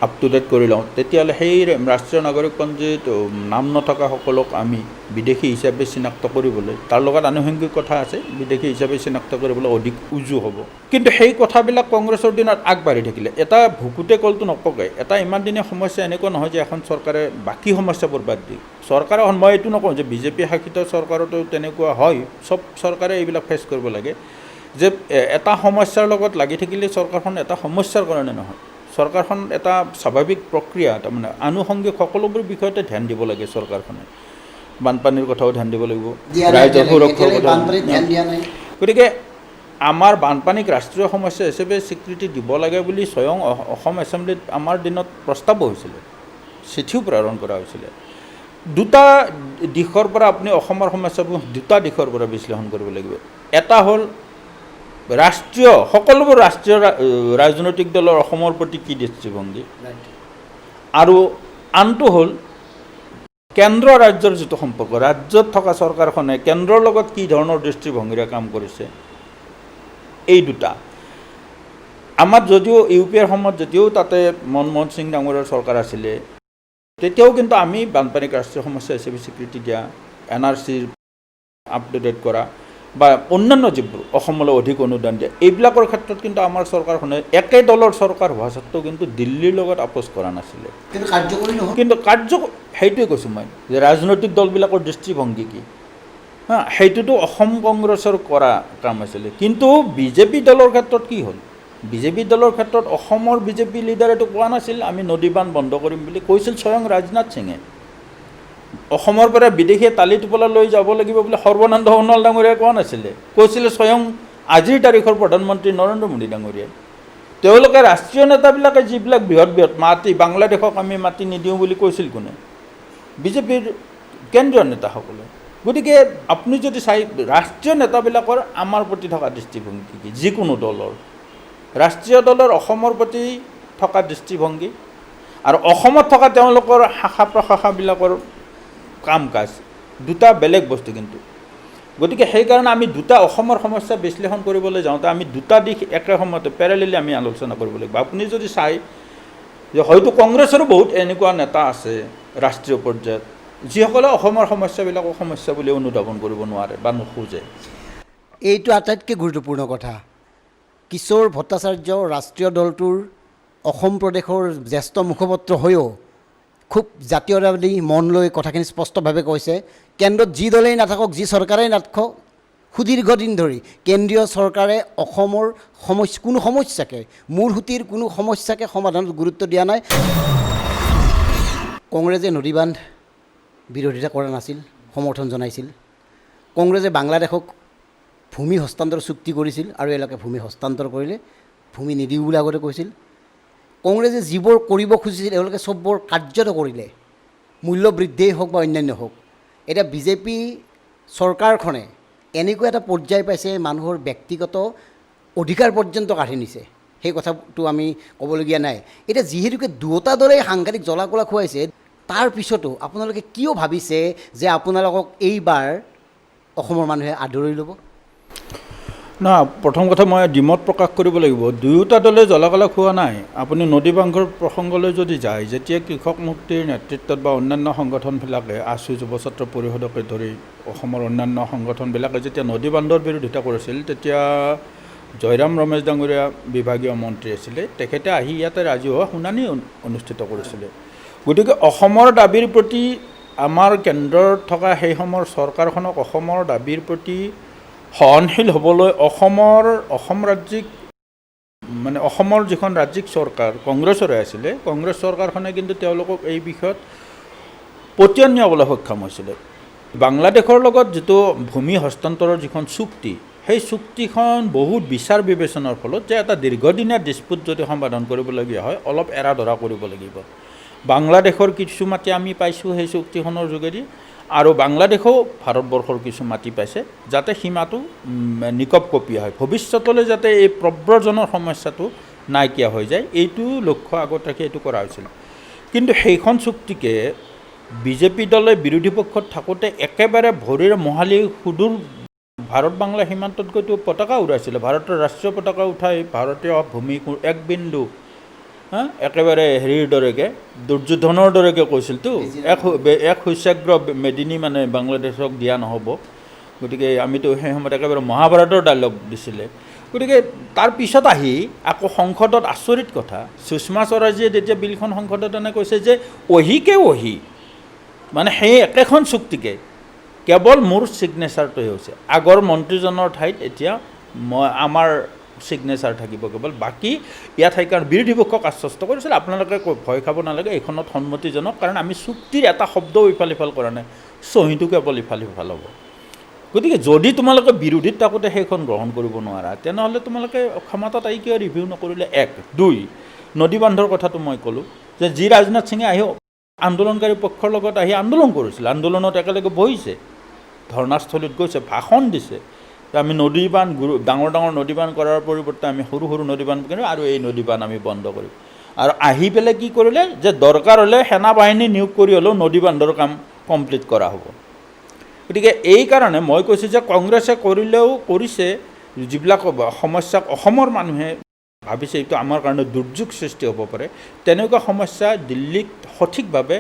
আপ টু ডেট কৰি লওঁ, তেতিয়াহ'লে সেই ৰাষ্ট্ৰীয় নাগৰিকপঞ্জীত নাম নথকা সকলক আমি বিদেশী হিচাপে চিনাক্ত কৰিবলৈ, তাৰ লগত আনুষংগিক কথা আছে, বিদেশী হিচাপে চিনাক্ত কৰিবলৈ অধিক উজু হ'ব। কিন্তু সেই কথাবিলাক কংগ্ৰেছৰ দিনত আগবাঢ়ি থাকিলে। এটা ভুকুতে কলটো নপকায়। এটা ইমান দিনীয়া সমস্যা এনেকুৱা নহয় যে এখন চৰকাৰে বাকী সমস্যাবোৰ বাদ দিয়ে। চৰকাৰে, মই এইটো নকওঁ যে বিজেপি শাসিত চৰকাৰতো তেনেকুৱা হয়, চব চৰকাৰে এইবিলাক ফেচ কৰিব লাগে, যে এটা সমস্যাৰ লগত লাগি থাকিলে চৰকাৰখন এটা সমস্যাৰ কাৰণে নহয়, চৰকাৰখন এটা স্বাভাৱিক প্ৰক্ৰিয়া, তাৰমানে আনুষংগিক সকলোবোৰ বিষয়তে ধ্যান দিব লাগে চৰকাৰখনে। বানপানীৰ কথাও ধ্যান দিব লাগিব, ৰাইজৰ সুৰক্ষাৰ কথা। গতিকে আমাৰ বানপানীক ৰাষ্ট্ৰীয় সমস্যা হিচাপে স্বীকৃতি দিব লাগে বুলি স্বয়ং অসম এছেম্বলিত আমাৰ দিনত প্ৰস্তাৱো হৈছিলে, চিঠিও প্ৰেৰণ কৰা হৈছিলে। দুটা দিশৰ পৰা আপুনি অসমৰ সমস্যাবোৰ দুটা দিশৰ পৰা বিশ্লেষণ কৰিব লাগিব। এটা হ'ল ৰাষ্ট্ৰীয়, সকলোবোৰ ৰাষ্ট্ৰীয় ৰাজনৈতিক দলৰ অসমৰ প্ৰতি কি দৃষ্টিভংগী, আৰু আনটো হ'ল কেন্দ্ৰ ৰাজ্যৰ যিটো সম্পৰ্ক, ৰাজ্যত থকা চৰকাৰখনে কেন্দ্ৰৰ লগত কি ধৰণৰ দৃষ্টিভংগীৰে কাম কৰিছে। এই দুটা আমাৰ যদিও UPAৰ সময়ত যদিও তাতে মনমোহন সিং ডাঙৰীয়াৰ চৰকাৰ আছিলে, তেতিয়াও কিন্তু আমি বানপানীক ৰাষ্ট্ৰীয় সমস্যা হিচাপে স্বীকৃতি দিয়া, NRCৰ আপ টু ডেট কৰা বা অন্যান্য যিবোৰ অসমলৈ অধিক অনুদান দিয়ে, এইবিলাকৰ ক্ষেত্ৰত কিন্তু আমাৰ চৰকাৰখনে একে দলৰ চৰকাৰ হোৱা স্বত্বেও কিন্তু দিল্লীৰ লগত আপোচ কৰা নাছিলে। কিন্তু সেইটোৱে কৈছোঁ মই, যে ৰাজনৈতিক দলবিলাকৰ দৃষ্টিভংগী কি, সেইটোতো অসম কংগ্ৰেছৰ কৰা কাম আছিলে। কিন্তু বিজেপি দলৰ ক্ষেত্ৰত কি হ'ল, বিজেপি দলৰ ক্ষেত্ৰত অসমৰ বিজেপি লিডাৰেতো কোৱা নাছিল আমি নদী বান্ধ বন্ধ কৰিম বুলি, কৈছিল স্বয়ং ৰাজনাথ সিঙে। অসমৰ পৰা বিদেশীয়ে তালি টোপোলা লৈ যাব লাগিব বুলি সৰ্বানন্দ সোণোৱাল ডাঙৰীয়াই কোৱা নাছিলে, কৈছিলে স্বয়ং আজিৰ তাৰিখৰ প্ৰধানমন্ত্ৰী নৰেন্দ্ৰ মোদী ডাঙৰীয়াই। তেওঁলোকে ৰাষ্ট্ৰীয় নেতাবিলাকে যিবিলাক বৃহৎ বৃহৎ মাটি, বাংলাদেশক আমি মাটি নিদিওঁ বুলি কৈছিল কোনে, বিজেপিৰ কেন্দ্ৰীয় নেতাসকলে। গতিকে আপুনি যদি চাই ৰাষ্ট্ৰীয় নেতাবিলাকৰ আমাৰ প্ৰতি থকা দৃষ্টিভংগী কি, যিকোনো দলৰ ৰাষ্ট্ৰীয় দলৰ অসমৰ প্ৰতি থকা দৃষ্টিভংগী আৰু অসমত থকা তেওঁলোকৰ শাখা প্ৰশাখাবিলাকৰ কাম কাজ দুটা বেলেগ বস্তু কিন্তু। গতিকে সেইকাৰণে আমি দুটা অসমৰ সমস্যা বিশ্লেষণ কৰিবলৈ যাওঁতে আমি দুটা দিশ একে সময়তে পেৰেলেলি আমি আলোচনা কৰিব লাগিব। আপুনি যদি চাই যে হয়তো কংগ্ৰেছৰো বহুত এনেকুৱা নেতা আছে ৰাষ্ট্ৰীয় পৰ্যায়ত যিসকলে অসমৰ সমস্যাবিলাকক সমস্যা বুলি অনুধাৱন কৰিব নোৱাৰে বা নোখোজে। এইটো আটাইতকৈ গুৰুত্বপূৰ্ণ কথা। কিশোৰ ভট্টাচাৰ্য ৰাষ্ট্ৰীয় দলটোৰ অসম প্ৰদেশৰ জ্যেষ্ঠ মুখপাত্ৰ হৈও খুব জাতীয়তাবাদী মন লৈ কথাখিনি স্পষ্টভাৱে কৈছে, কেন্দ্ৰত যি দলেই নাথাকক, যি চৰকাৰেই নাথাকক, সুদীৰ্ঘদিন ধৰি কেন্দ্ৰীয় চৰকাৰে অসমৰ কোনো সমস্যাকে, মূল সুঁতিৰ কোনো সমস্যাকে সমাধানত গুৰুত্ব দিয়া নাই। কংগ্ৰেছে নদী বান্ধ বিৰোধিতা কৰা নাছিল, সমৰ্থন জনাইছিল। কংগ্ৰেছে বাংলাদেশক ভূমি হস্তান্তৰ চুক্তি কৰিছিল আৰু এওঁলোকে ভূমি হস্তান্তৰ কৰিলে, ভূমি নিদিওঁ বুলি আগতে কৈছিল। কংগ্ৰেছে যিবোৰ কৰিব খুজিছিল এওঁলোকে চববোৰ কাৰ্যত কৰিলে, মূল্য বৃদ্ধিয়েই হওক বা অন্যান্য হওক। এতিয়া বিজেপি চৰকাৰখনে এনেকুৱা এটা পৰ্যায় পাইছে মানুহৰ ব্যক্তিগত অধিকাৰ পৰ্যন্ত কাঢ়ি নিছে, সেই কথাটো আমি ক'বলগীয়া নাই। এতিয়া যিহেতুকে দুয়োটা দলেই সাংঘাতিক জ্বলা কলা খুৱাইছে, তাৰ পিছতো আপোনালোকে কিয় ভাবিছে যে আপোনালোকক এইবাৰ অসমৰ মানুহে আদৰি ল'ব? না, প্ৰথম কথা মই দ্বিমত প্ৰকাশ কৰিব লাগিব। দুয়োটা দলে জ্বলাকলা খোৱা নাই। আপুনি নদী বান্ধৰ প্ৰসংগলৈ যদি যায়, যেতিয়া কৃষক মুক্তিৰ নেতৃত্বত বা অন্যান্য সংগঠনবিলাকে আছু যুৱ ছাত্ৰ পৰিষদকে ধৰি অসমৰ অন্যান্য সংগঠনবিলাকে যেতিয়া নদী বান্ধৰ বিৰোধিতা কৰিছিল, তেতিয়া জয়ৰাম ৰমেশ ডাঙৰীয়া বিভাগীয় মন্ত্ৰী আছিলে, তেখেতে আহি ইয়াতে ৰাজহুৱা শুনানি অনুষ্ঠিত কৰিছিলে। গতিকে অসমৰ দাবীৰ প্ৰতি আমাৰ কেন্দ্ৰত থকা সেই সময়ৰ চৰকাৰখনক অসমৰ দাবীৰ প্ৰতি সহনশীল হ'বলৈ অসম ৰাজ্যিক মানে অসমৰ যিখন ৰাজ্যিক চৰকাৰ কংগ্ৰেছৰে আছিলে, কংগ্ৰেছ চৰকাৰখনে কিন্তু তেওঁলোকক এই বিষয়ত পতিয়ন নিয়াবলৈ সক্ষম হৈছিলে। বাংলাদেশৰ লগত যিটো ভূমি হস্তান্তৰৰ যিখন চুক্তি, সেই চুক্তিখন বহুত বিচাৰ বিবেচনাৰ ফলত যে এটা দীৰ্ঘদিনীয়া ডিস্পুট যদি সমাধান কৰিবলগীয়া হয়, অলপ এৰা ধৰা কৰিব লাগিব। বাংলাদেশৰ কিছু মাটি আমি পাইছোঁ সেই চুক্তিখনৰ যোগেদি, আৰু বাংলাদেশেও ভাৰতবৰ্ষৰ কিছু মাটি পাইছে, যাতে সীমাটো নিকপকপীয়া হয়, ভৱিষ্যতলৈ যাতে এই প্ৰব্ৰজনৰ সমস্যাটো নাইকিয়া হৈ যায়, এইটো লক্ষ্য আগত ৰাখি এইটো কৰা হৈছিল। কিন্তু সেইখন চুক্তিকে বিজেপি দলে বিৰোধী পক্ষত থাকোঁতে একেবাৰে ভৰিৰে মোহালি সুদূৰ ভাৰত বাংলা সীমান্তত গৈতো পতাকা উৰাইছিলে। ভাৰতৰ ৰাষ্ট্ৰীয় পতাকা উঠাই ভাৰতীয় ভূমি এক বিন্দু একেবাৰে হেৰিৰ দৰেকে দুৰ্যোধনৰ দৰেকে কৈছিলতো, এক শস্যাগ্ৰ মেদিনী মানে বাংলাদেশক দিয়া নহ'ব। গতিকে আমিতো সেই সময়ত একেবাৰে মহাভাৰতৰ ডাইলগ দিছিলে। গতিকে তাৰ পিছত আহি আকৌ সংসদত আচৰিত কথা, সুষমা স্বৰাজে যেতিয়া বিলখন সংসদত এনে কৈছে যে অহিকে অহি, মানে সেই একেখন চুক্তিকে কেৱল মোৰ ছিগনেচাৰটোহে হৈছে, আগৰ মন্ত্ৰীজনৰ ঠাইত এতিয়া আমাৰ ছিগনেচাৰ থাকিব কেৱল, বাকী ইয়াত সেইকাৰণে বিৰোধী পক্ষক আশ্বস্ত কৰিছিল আপোনালোকে ভয় খাব নালাগে, এইখনত সন্মতিজনক, কাৰণ আমি চুক্তিৰ এটা শব্দও ইফাল সিফাল কৰা নাই, চহীটো কেৱল ইফাল সিফাল হ'ব। গতিকে যদি তোমালোকে বিৰোধীত থাকোঁতে সেইখন গ্ৰহণ কৰিব নোৱাৰা, তেনেহ'লে তোমালোকে ক্ষমতাত আহি কিয় ৰিভিউ নকৰিলে? এক। দুই, নদী বান্ধৰ কথাটো মই ক'লোঁ যে যি ৰাজনাথ সিঙে আহি আন্দোলনকাৰী পক্ষৰ লগত আহি আন্দোলন কৰিছিল, আন্দোলনত একেলগে বহিছে, ধৰ্ণাস্থলীত গৈছে, ভাষণ দিছে, আমি নদী বান্ধ ডাঙৰ ডাঙৰ নদী বান্ধ কৰাৰ পৰিৱৰ্তে আমি সৰু সৰু নদী বান্ধ কৰিম আৰু এই নদী বান্ধ আমি বন্ধ কৰিম। আৰু আহি পেলাই কি কৰিলে যে দৰকাৰ হ'লে সেনা বাহিনী নিয়োগ কৰি হ'লেও নদী বান্ধৰ কাম কমপ্লিট কৰা হ'ব। গতিকে এই কাৰণে মই কৈছোঁ যে কংগ্ৰেছে কৰিলেও কৰিছে, যিবিলাক সমস্যাক অসমৰ মানুহে ভাবিছে এইটো আমাৰ কাৰণে দুৰ্যোগ সৃষ্টি হ'ব পাৰে, তেনেকুৱা সমস্যা দিল্লীত সঠিকভাৱে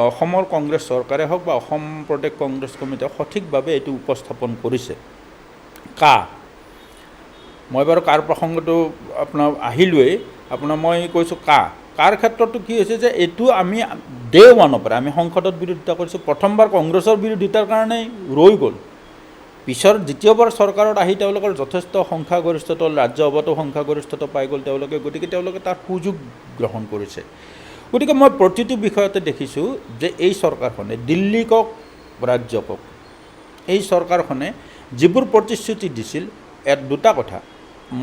অসমৰ কংগ্ৰেছ চৰকাৰে হওক বা অসম প্ৰদেশ কংগ্ৰেছ কমিটিয়ে সঠিকভাৱে এইটো উপস্থাপন কৰিছে। মই বাৰু কাৰ প্ৰসংগটো আপোনাৰ আহিলোৱেই, মই কৈছোঁ কাৰ ক্ষেত্ৰতো কি হৈছে যে এইটো আমি ডে ওৱানৰ পৰা আমি সংসদত বিৰোধিতা কৰিছোঁ। প্ৰথমবাৰ কংগ্ৰেছৰ বিৰোধিতাৰ কাৰণেই ৰৈ গ'ল, পিছৰ দ্বিতীয়বাৰ চৰকাৰত আহি তেওঁলোকৰ যথেষ্ট সংখ্যাগৰিষ্ঠতা, ৰাজ্যসভাতো সংখ্যাগৰিষ্ঠতা পাই গ'ল তেওঁলোকে, গতিকে তেওঁলোকে তাৰ সুযোগ গ্ৰহণ কৰিছে। গতিকে মই প্ৰতিটো বিষয়তে দেখিছোঁ যে এই চৰকাৰখনে দিল্লীকক ৰাজ্যকক এই চৰকাৰখনে যিবোৰ প্ৰতিশ্ৰুতি দিছিল, দুটা কথা,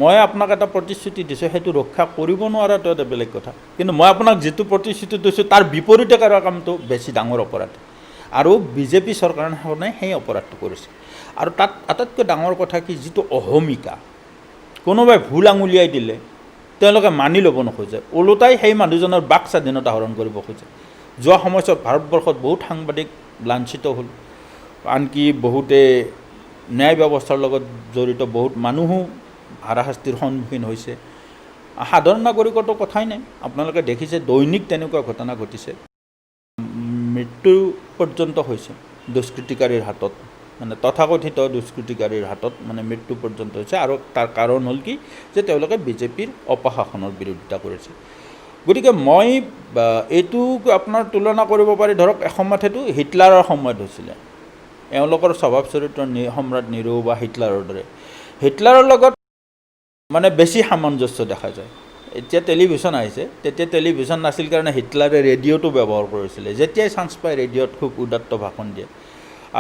মই আপোনাক এটা প্ৰতিশ্ৰুতি দিছোঁ, সেইটো ৰক্ষা কৰিব নোৱাৰাটো এটা বেলেগ কথা, কিন্তু মই আপোনাক যিটো প্ৰতিশ্ৰুতি দিছোঁ তাৰ বিপৰীতে কৰা কামটো বেছি ডাঙৰ অপৰাধ, আৰু বিজেপি চৰকাৰখনে সেই অপৰাধটো কৰিছে। আৰু তাত আটাইতকৈ ডাঙৰ কথা কি, যিটো অহমিকা, কোনোবাই ভুল আঙুলিয়াই দিলে তেওঁলোকে মানি ল'ব নোখোজে, ওলোটাই সেই মানুহজনৰ বাক স্বাধীনতা হৰণ কৰিব খোজে। যোৱা সময়ছোৱাত ভাৰতবৰ্ষত বহুত সাংবাদিক লাঞ্ছিত হ'ল, আনকি বহুতে ন্যায় ব্যৱস্থাৰ লগত জড়িত বহুত মানুহো হাৰাশাস্তিৰ সন্মুখীন হৈছে। সাধাৰণ নাগৰিকৰতো কথাই নাই, আপোনালোকে দেখিছে দৈনিক তেনেকুৱা ঘটনা ঘটিছে, মৃত্যু পৰ্যন্ত হৈছে দুষ্কৃতিকাৰীৰ হাতত, মানে তথাকথিত দুষ্কৃতিকাৰীৰ হাতত মানে মৃত্যু পৰ্যন্ত হৈছে। আৰু তাৰ কাৰণ হ'ল কি, যে তেওঁলোকে বিজেপিৰ অপশাসনৰ বিৰোধিতা কৰিছে। গতিকে মই এইটো আপোনাৰ তুলনা কৰিব পাৰি, ধৰক এসময়ত সেইটো হিটলাৰৰ সময়ত হৈছিলে, এওঁলোকৰ স্বভাৱ চৰিত্ৰ সম্ৰাট নিৰো বা হিটলাৰৰ দৰে, হিটলাৰৰ লগত মানে বেছি সামঞ্জস্য দেখা যায়। এতিয়া টেলিভিশ্যন আহিছে, তেতিয়া টেলিভিশ্যন নাছিল কাৰণে হিটলাৰে ৰেডিঅ'টো ব্যৱহাৰ কৰিছিলে, যেতিয়াই চান্স পায় ৰেডিঅ'ত খুব উদাত্ত ভাষণ দিয়ে।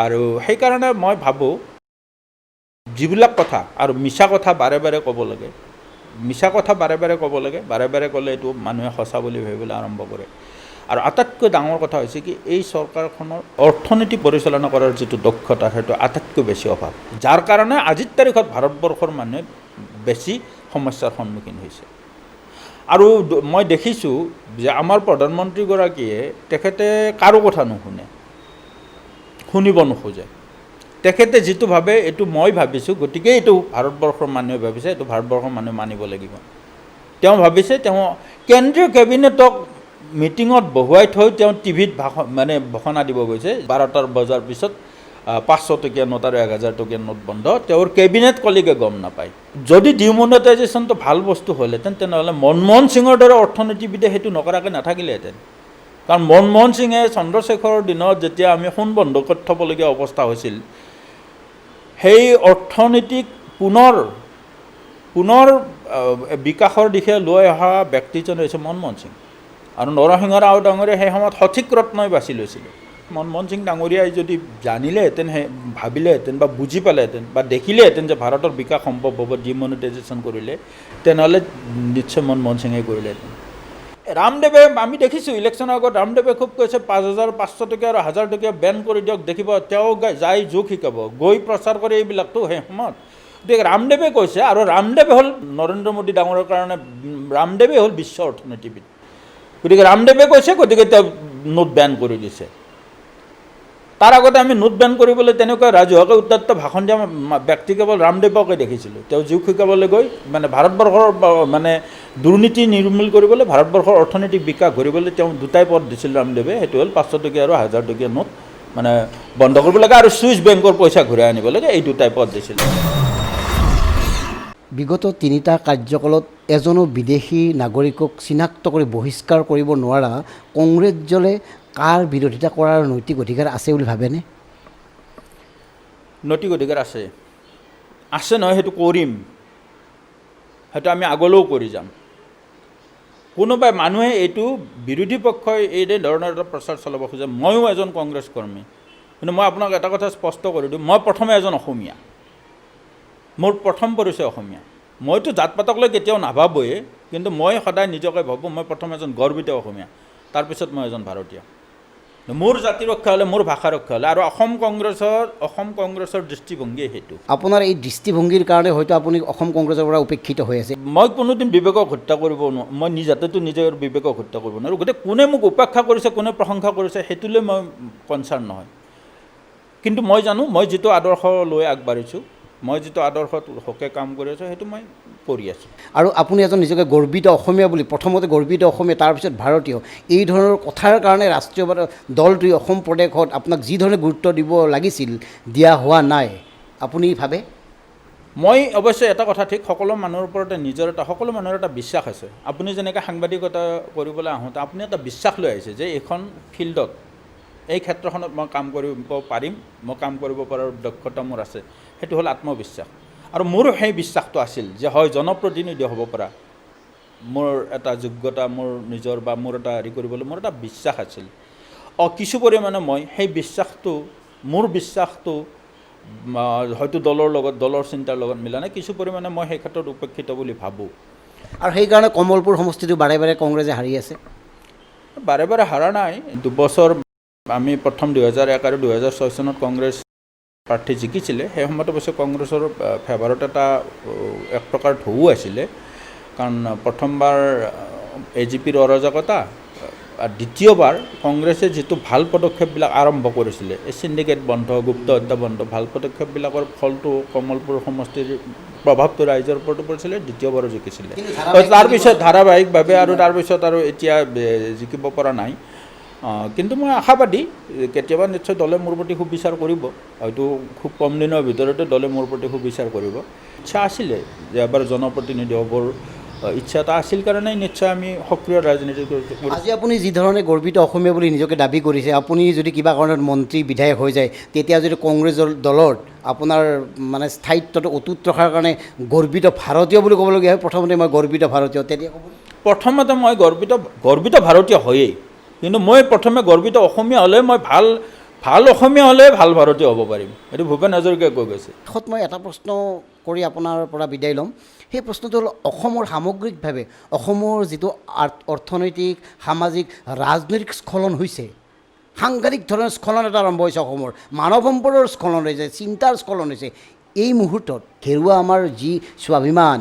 আৰু সেইকাৰণে মই ভাবোঁ যিবিলাক কথা আৰু মিছা কথা বাৰে বাৰে ক'ব লাগে, মিছা কথা বাৰে বাৰে ক'ব লাগে, বাৰে বাৰে ক'লে এইটো মানুহে সঁচা বুলি ভাবিবলৈ আৰম্ভ কৰে। আৰু আটাইতকৈ ডাঙৰ কথা হৈছে কি, এই চৰকাৰখনৰ অৰ্থনীতি পৰিচালনা কৰাৰ যিটো দক্ষতা, সেইটো আটাইতকৈ বেছি অভাৱ, যাৰ কাৰণে আজিৰ তাৰিখত ভাৰতবৰ্ষৰ মানুহে বেছি সমস্যাৰ সন্মুখীন হৈছে। আৰু মই দেখিছোঁ যে আমাৰ প্ৰধানমন্ত্ৰীগৰাকীয়ে তেখেতে কাৰো কথা নুশুনে, শুনিব নোখোজে, তেখেতে যিটো ভাবে এইটো মই ভাবিছোঁ, গতিকে এইটো ভাৰতবৰ্ষৰ মানুহে ভাবিছে, এইটো ভাৰতবৰ্ষৰ মানুহে মানিব লাগিব। তেওঁ ভাবিছে তেওঁ কেন্দ্ৰীয় কেবিনেটক মিটিঙত বহুৱাই থৈ তেওঁ টিভিত ঘোষণা দিব গৈছে 12টাৰ বজাৰ পিছত 500 টকীয়া নোট আৰু 1000 টকীয়া নোট বন্ধ, তেওঁৰ কেবিনেট কলিগে গম নাপায়। যদি ডিমনিটাইজেশ্যনটো ভাল বস্তু হ'লহেঁতেন তেনেহ'লে মনমোহন সিঙৰ দৰে অৰ্থনীতিবিদে সেইটো নকৰাকৈ নাথাকিলেহেঁতেন। কাৰণ মনমোহন সিঙে চন্দ্ৰশেখৰৰ দিনত যেতিয়া আমি সোণ বন্ধ কৰি থ'বলগীয়া অৱস্থা হৈছিল, সেই অৰ্থনীতিক পুনৰ বিকাশৰ দিশে লৈ অহা ব্যক্তিজন হৈছে মনমোহন সিং। আৰু নৰসিংহ ৰাও ডাঙৰীয়াই সেই সময়ত সঠিক ৰত্নই বাছি লৈছিলে। মনমোহন সিং ডাঙৰীয়াই যদি জানিলেহেঁতেন, ভাবিলেহেঁতেন বা বুজি পালেহেঁতেন বা দেখিলেহেঁতেন যে ভাৰতৰ বিকাশ সম্ভৱ হ'ব ডিমনিটাইজেশ্যন কৰিলে, তেনেহ'লে নিশ্চয় মনমোহন সিঙে কৰিলেহেঁতেন। ৰামদেৱে আমি দেখিছোঁ ইলেকশ্যনৰ আগত ৰামদেৱে খুব কৈছে 5500 টকীয়া আৰু 1000 টকীয়া বেন কৰি দিয়ক, দেখিব তেওঁ যাই যোগ শিকাব, গৈ প্ৰচাৰ কৰে এইবিলাকতো সেই সময়ত। গতিকে ৰামদেৱে কৈছে, আৰু ৰামদেৱে হ'ল নৰেন্দ্ৰ মোদী ডাঙৰৰ কাৰণে ৰামদেৱে হ'ল বিশ্ব অৰ্থনীতিবিদ। গতিকে ৰামদেৱে কৈছে, গতিকে তেওঁ নোট বেন কৰি দিছে। তাৰ আগতে আমি নোট বেন কৰিবলৈ তেনেকুৱা ৰাজহুৱাকৈ উত্তপ্ত ভাষণ দিয়া ব্যক্তি কেৱল ৰামদেৱকে দেখিছিলোঁ। তেওঁ যোগ শিকাবলৈ গৈ ভাৰতবৰ্ষৰ দুৰ্নীতি নিৰ্মূল কৰিবলৈ, ভাৰতবৰ্ষৰ অৰ্থনৈতিক বিকাশ কৰিবলৈ তেওঁ দুটাই পদ দিছিল ৰামদেৱে, সেইটো হ'ল 500 টকীয়া আৰু 1000 টকীয়া নোট বন্ধ কৰিব লাগে আৰু ছুইচ বেংকৰ পইচা ঘূৰাই আনিব লাগে, এই দুটাই পদ দিছিল। বিগত 3টা কাৰ্যকালত এজনো বিদেশী নাগৰিকক চিনাক্ত কৰি বহিষ্কাৰ কৰিব নোৱাৰা কংগ্ৰেছ দলে কাৰ বিৰোধিতা কৰাৰ নৈতিক অধিকাৰ আছে বুলি ভাবেনে? নৈতিক অধিকাৰ আছে নহয়, সেইটো কৰিম, সেইটো আমি আগলৈও কৰি যাম। কোনোবাই মানুহে এইটো বিৰোধী পক্ষই এই ধৰণৰ এটা প্ৰচাৰ চলাব খোজে। ময়ো এজন কংগ্ৰেছ কৰ্মী, কিন্তু মই আপোনাক এটা কথা স্পষ্ট কৰি দিওঁ, মই প্ৰথমে এজন অসমীয়া, মোৰ প্ৰথম পৰিচয় অসমীয়া। মইতো জাত পাতক লৈ কেতিয়াও নাভাবোঁৱেই, কিন্তু মই সদায় নিজকে ভাবোঁ মই প্ৰথম এজন গৰ্বিত অসমীয়া, তাৰপিছত মই এজন ভাৰতীয়। মোৰ জাতি ৰক্ষা হ'লে, মোৰ ভাষা ৰক্ষা হ'লে, আৰু অসম কংগ্ৰেছৰ দৃষ্টিভংগীয়ে সেইটো। আপোনাৰ এই দৃষ্টিভংগীৰ কাৰণে হয়তো আপুনি অসম কংগ্ৰেছৰ পৰা উপেক্ষিত হৈ আছে। মই কোনোদিন বিবেকক হত্যা কৰিব নোৱাৰোঁ, মই নিজাতেতো নিজৰ বিবেকক হত্যা কৰিব নোৱাৰোঁ। গতিকে কোনে মোক উপেক্ষা কৰিছে, কোনে প্ৰশংসা কৰিছে, সেইটোলৈ মই কনচাৰ্ণ নহয়। কিন্তু মই জানো মই যিটো আদৰ্শ লৈ আগবাঢ়িছোঁ, মই যিটো আদৰ্শত হকে কাম কৰি আছোঁ, সেইটো মই কৰি আছোঁ। আৰু আপুনি এজন নিজকে গৰ্বিত অসমীয়া বুলি, প্ৰথমতে গৰ্বিত অসমীয়া, তাৰপিছত ভাৰতীয়, এই ধৰণৰ কথাৰ কাৰণে ৰাষ্ট্ৰীয় দলটোৱে অসম প্ৰদেশত আপোনাক যি ধৰণে গুৰুত্ব দিব লাগিছিল দিয়া হোৱা নাই, আপুনি ভাবে? মই অৱশ্যে এটা কথা ঠিক, সকলো মানুহৰ ওপৰতে সকলো মানুহৰ এটা বিশ্বাস আছে। আপুনি যেনেকৈ সাংবাদিকতা কৰিবলৈ আহোঁতে আপুনি এটা বিশ্বাস লৈ আহিছে যে এইখন ফিল্ডত, এই ক্ষেত্ৰখনত মই কাম কৰিব পাৰিম, মই কাম কৰিব পৰাৰ দক্ষতা মোৰ আছে, সেইটো হ'ল আত্মবিশ্বাস। আৰু মোৰো সেই বিশ্বাসটো আছিল যে হয়, জনপ্ৰতিনিধি হ'ব পৰা মোৰ এটা যোগ্যতা, মোৰ নিজৰ বা মোৰ এটা কৰিবলৈ মোৰ এটা বিশ্বাস আছিল। কিছু পৰিমাণে মই সেই বিশ্বাসটো, মোৰ বিশ্বাসটো হয়তো দলৰ চিন্তাৰ লগত মিলা নাই, কিছু পৰিমাণে মই সেই ক্ষেত্ৰত উপেক্ষিত বুলি ভাবোঁ। আৰু সেইকাৰণে কমলপুৰ সমষ্টিটো বাৰে বাৰে কংগ্ৰেছে হাৰি আছে। বাৰে বাৰে হাৰা নাই, 2 বছৰ আমি প্ৰথম 2001 আৰু 2006 চনত কংগ্ৰেছ প্ৰাৰ্থী জিকিছিলে। সেই সময়ত অৱশ্যে কংগ্ৰেছৰ ফেভাৰত এক প্ৰকাৰ ঢৌ আছিলে, কাৰণ প্ৰথমবাৰ AGPৰ অৰাজকতা, আৰু দ্বিতীয়বাৰ কংগ্ৰেছে যিটো ভাল পদক্ষেপবিলাক আৰম্ভ কৰিছিলে, এই চিণ্ডিকেট বন্ধ, গুপ্ত হত্যা বন্ধ, ভাল পদক্ষেপবিলাকৰ ফলটো কমলপুৰ সমষ্টিৰ প্ৰভাৱটো ৰাইজৰ ওপৰতো পৰিছিলে, দ্বিতীয়বাৰো জিকিছিলে। তাৰপিছত ধাৰাবাহিকভাৱে আৰু তাৰপিছত আৰু এতিয়া জিকিব পৰা নাই। কিন্তু মই আশাবাদী, কেতিয়াবা নিশ্চয় দলে মোৰ প্ৰতি সুবিচাৰ কৰিব, হয়তো খুব কম দিনৰ ভিতৰতে দলে মোৰ প্ৰতি সুবিচাৰ কৰিব। ইচ্ছা আছিলে যে এবাৰ জনপ্ৰতিনিধি হ'বৰ ইচ্ছা এটা আছিল কাৰণেই নিশ্চয় আমি সক্ৰিয় ৰাজনীতি কৰিছোঁ। আজি আপুনি যি ধৰণে গৰ্বিত অসমীয়া বুলি নিজকে দাবী কৰিছে, আপুনি যদি কিবা কাৰণত মন্ত্ৰী বিধায়ক হৈ যায়, তেতিয়া যদি কংগ্ৰেছ দলত আপোনাৰ স্থায়িত্বটো অটুট ৰখাৰ কাৰণে গৰ্বিত ভাৰতীয় বুলি ক'বলগীয়া হয়, প্ৰথমতে মই গৰ্বিত ভাৰতীয়, তেতিয়া ক'ব? প্ৰথমতে মই গৰ্বিত ভাৰতীয় হয়েই, কিন্তু মই প্ৰথমে গৰ্বিত অসমীয়া হ'লে, মই ভাল অসমীয়া হ'লে ভাল ভাৰতীয় হ'ব পাৰিম, এইটো ভূপেন হাজৰিকাই কৈ গৈছে। শেষত মই এটা প্ৰশ্ন কৰি আপোনাৰ পৰা বিদায় ল'ম। সেই প্ৰশ্নটো হ'ল, অসমৰ সামগ্ৰিকভাৱে অসমৰ যিটো অৰ্থনৈতিক, সামাজিক, ৰাজনৈতিক স্খলন হৈছে, সাংঘাতিক ধৰণৰ স্খলন এটা আৰম্ভ হৈছে অসমৰ, মানৱ সম্পদৰ স্খলন হৈছে, চিন্তাৰ স্খলন হৈছে, এই মুহূৰ্তত হেৰুৱা আমাৰ যি স্বাভিমান,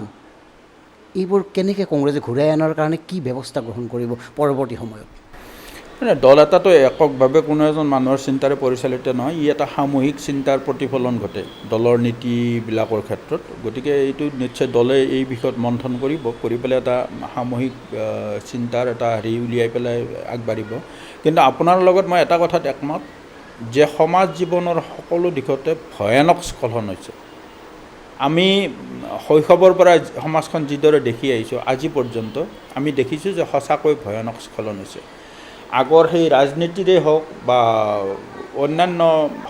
এইবোৰ কেনেকৈ কংগ্ৰেছে ঘূৰাই অনাৰ কাৰণে কি ব্যৱস্থা গ্ৰহণ কৰিব পৰৱৰ্তী সময়ত? মানে দল এটাতো এককভাৱে কোনো এজন মানুহৰ চিন্তাৰে পৰিচালিত নহয়, ই এটা সামূহিক চিন্তাৰ প্ৰতিফলন ঘটে দলৰ নীতিবিলাকৰ ক্ষেত্ৰত। গতিকে এইটো নিশ্চয় দলে এই বিষয়ত মন্থন কৰিব, কৰি পেলাই এটা সামূহিক চিন্তাৰ এটা হেৰি উলিয়াই পেলাই আগবাঢ়িব। কিন্তু আপোনাৰ লগত মই এটা কথাত একমত যে সমাজ জীৱনৰ সকলো দিশতে ভয়ানক স্খলন হৈছে। আমি শৈশৱৰ পৰা সমাজখন যিদৰে দেখি আহিছোঁ আজি পৰ্যন্ত আমি দেখিছোঁ যে সঁচাকৈ ভয়ানক স্খলন হৈছে। আগৰ সেই ৰাজনীতিৰে হওক বা অন্যান্য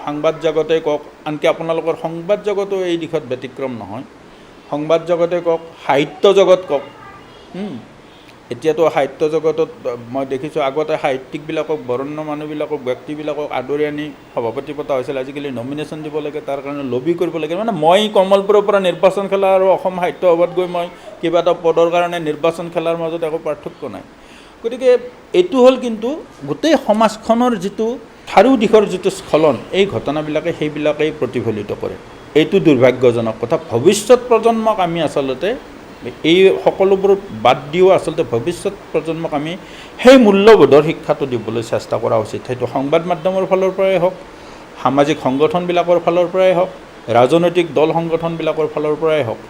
সংবাদ জগতে কওক, আনকি আপোনালোকৰ সংবাদ জগতো এই দিশত ব্যতিক্ৰম নহয়। সংবাদ জগতে কওক, সাহিত্য জগত কওক, এতিয়াতো সাহিত্য জগতত মই দেখিছোঁ আগতে সাহিত্যিকবিলাকক, বৰণ্য মানুহবিলাকক, ব্যক্তিবিলাকক আদৰি আনি সভাপতি পতা হৈছিল। আজিকালি নমিনেশ্যন দিব লাগে, তাৰ কাৰণে লবি কৰিব লাগে। মানে মই কমলপুৰৰ পৰা নিৰ্বাচন খেলা আৰু অসম সাহিত্য সভাত গৈ মই কিবা এটা পদৰ কাৰণে নিৰ্বাচন খেলাৰ মাজত একো পাৰ্থক্য নাই। গতিকে এইটো হ'ল কিন্তু গোটেই সমাজখনৰ যিটো চাৰিওদিশৰ যিটো স্খলন, এই ঘটনাবিলাকে সেইবিলাকেই প্ৰতিফলিত কৰে। এইটো দুৰ্ভাগ্যজনক কথা। ভৱিষ্যত প্ৰজন্মক আমি আচলতে এই সকলোবোৰ বাদ দিও আচলতে ভৱিষ্যত প্ৰজন্মক আমি সেই মূল্যবোধৰ শিক্ষাটো দিবলৈ চেষ্টা কৰা উচিত। সেইটো সংবাদ মাধ্যমৰ ফালৰ পৰাই হওক, সামাজিক সংগঠনবিলাকৰ ফালৰ পৰাই হওক, ৰাজনৈতিক দল সংগঠনবিলাকৰ ফালৰ পৰাই হওক।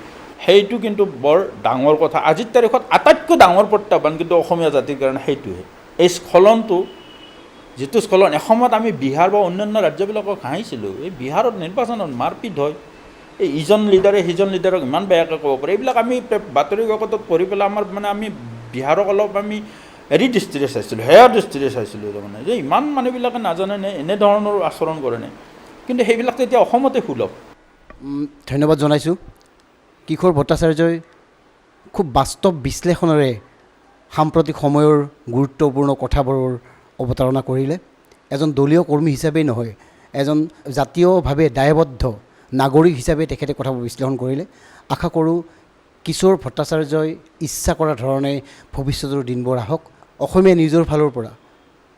সেইটো কিন্তু বৰ ডাঙৰ কথা। আজিৰ তাৰিখত আটাইতকৈ ডাঙৰ প্ৰত্যাহ্বান কিন্তু অসমীয়া জাতিৰ কাৰণে সেইটোহে। এই স্খলনটো, যিটো স্খলন এসময়ত আমি বিহাৰ বা অন্যান্য ৰাজ্যবিলাকক হাঁহিছিলোঁ, এই বিহাৰত নিৰ্বাচনত মাৰপিট হয়, এই ইজন লিডাৰে সিজন লিডাৰক ইমান বেয়াকৈ ক'ব পাৰে। এইবিলাক আমি বাতৰি কাকতত পঢ়ি পেলাই আমাৰ মানে আমি বিহাৰক অলপ আমি হেৰি দৃষ্টিৰে চাইছিলোঁ, সেয়া দৃষ্টিৰে চাইছিলোঁ। তাৰমানে যে ইমান মানুহবিলাকে নাজানেনে, এনেধৰণৰ আচৰণ কৰেনে। কিন্তু সেইবিলাক এতিয়া অসমতে সুলভ। ধন্যবাদ জনাইছোঁ। কিশোৰ ভট্টাচাৰ্যই খুব বাস্তৱ বিশ্লেষণেৰে সাম্প্ৰতিক সময়ৰ গুৰুত্বপূৰ্ণ কথাবোৰৰ অৱতাৰণা কৰিলে। এজন দলীয় কৰ্মী হিচাপেই নহয়, এজন জাতীয়ভাৱে দায়বদ্ধ নাগৰিক হিচাপে তেখেতে কথাবোৰ বিশ্লেষণ কৰিলে। আশা কৰোঁ কিশোৰ ভট্টাচাৰ্যই ইচ্ছা কৰা ধৰণে ভৱিষ্যতৰ দিনবোৰ আহক। অসমীয়া নিউজৰ ফালৰ পৰা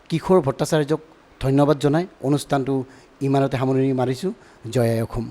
কিশোৰ ভট্টাচাৰ্যক ধন্যবাদ জনাই অনুষ্ঠানটো ইমানতে সামৰণি মাৰিছোঁ। জয় আই অসম।